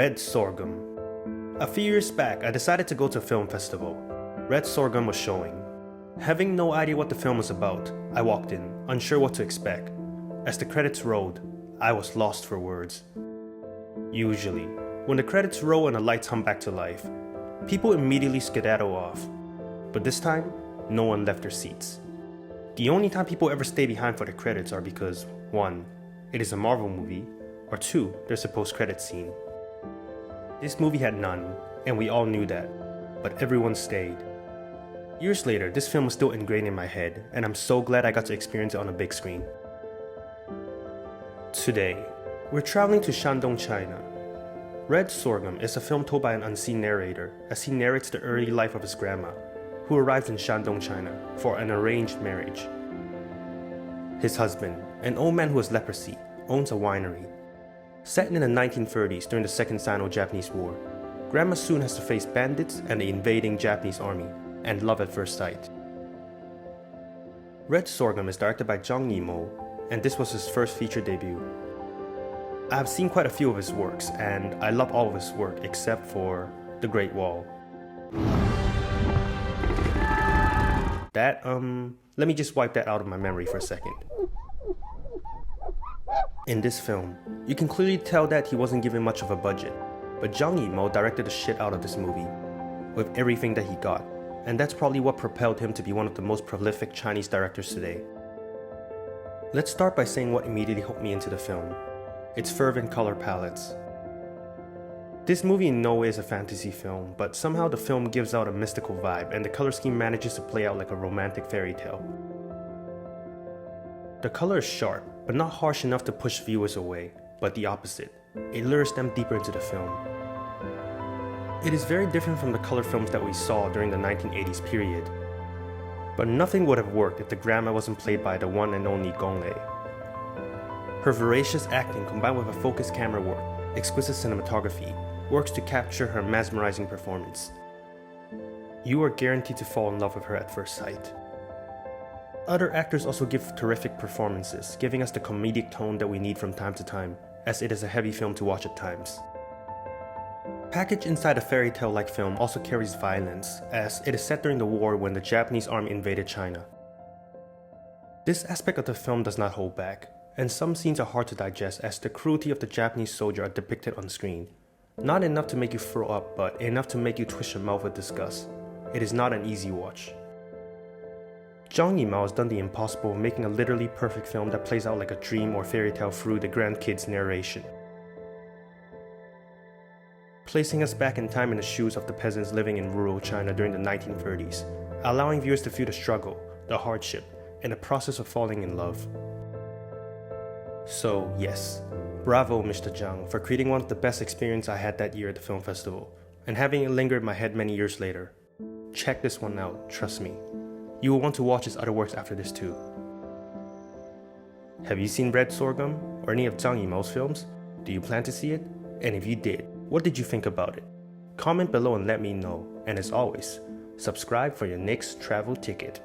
Red Sorghum. A few years back, I decided to go to a film festival. Red Sorghum was showing. Having no idea what the film was about, I walked in, unsure what to expect. As the credits rolled, I was lost for words. Usually, when the credits roll and the lights hum back to life, people immediately skedaddle off. But this time, no one left their seats. The only time people ever stay behind for the credits are because 1. It is a Marvel movie, or 2. There's a post-credits scene. This movie had none, and we all knew that, but everyone stayed. Years later, this film was still ingrained in my head, and I'm so glad I got to experience it on a big screen. Today, we're traveling to Shandong, China. Red Sorghum is a film told by an unseen narrator as he narrates the early life of his grandma, who arrived in Shandong, China for an arranged marriage. His husband, an old man who has leprosy, owns a winery. Set in the 1930s during the Second Sino-Japanese War, Grandma soon has to face bandits and the invading Japanese army, and love at first sight. Red Sorghum is directed by Zhang Yimou, and this was his first feature debut. I have seen quite a few of his works, and I love all of his work except for The Great Wall. Let me just wipe that out of my memory for a second. In this film, you can clearly tell that he wasn't given much of a budget, but Zhang Yimou directed the shit out of this movie, with everything that he got, and that's probably what propelled him to be one of the most prolific Chinese directors today. Let's start by saying what immediately hooked me into the film: its fervent color palettes. This movie in no way is a fantasy film, but somehow the film gives out a mystical vibe and the color scheme manages to play out like a romantic fairy tale. The color is sharp, but not harsh enough to push viewers away, but the opposite. It lures them deeper into the film. It is very different from the color films that we saw during the 1980s period. But nothing would have worked if the grandma wasn't played by the one and only Gong Lei. Her voracious acting combined with a focused camera work, exquisite cinematography, works to capture her mesmerizing performance. You are guaranteed to fall in love with her at first sight. Other actors also give terrific performances, giving us the comedic tone that we need from time to time, as it is a heavy film to watch at times. Packaged inside a fairy tale-like film also carries violence, as it is set during the war when the Japanese army invaded China. This aspect of the film does not hold back, and some scenes are hard to digest as the cruelty of the Japanese soldier are depicted on screen. Not enough to make you throw up, but enough to make you twist your mouth with disgust. It is not an easy watch. Zhang Yimou has done the impossible, making a literally perfect film that plays out like a dream or fairy tale through the grandkid's narration. Placing us back in time in the shoes of the peasants living in rural China during the 1930s, allowing viewers to feel the struggle, the hardship, and the process of falling in love. So yes, bravo Mr. Zhang for creating one of the best experiences I had that year at the film festival, and having it linger in my head many years later. Check this one out, trust me. You will want to watch his other works after this too. Have you seen Red Sorghum or any of Zhang Yimou's films? Do you plan to see it? And if you did, what did you think about it? Comment below and let me know, and as always, subscribe for your next travel ticket.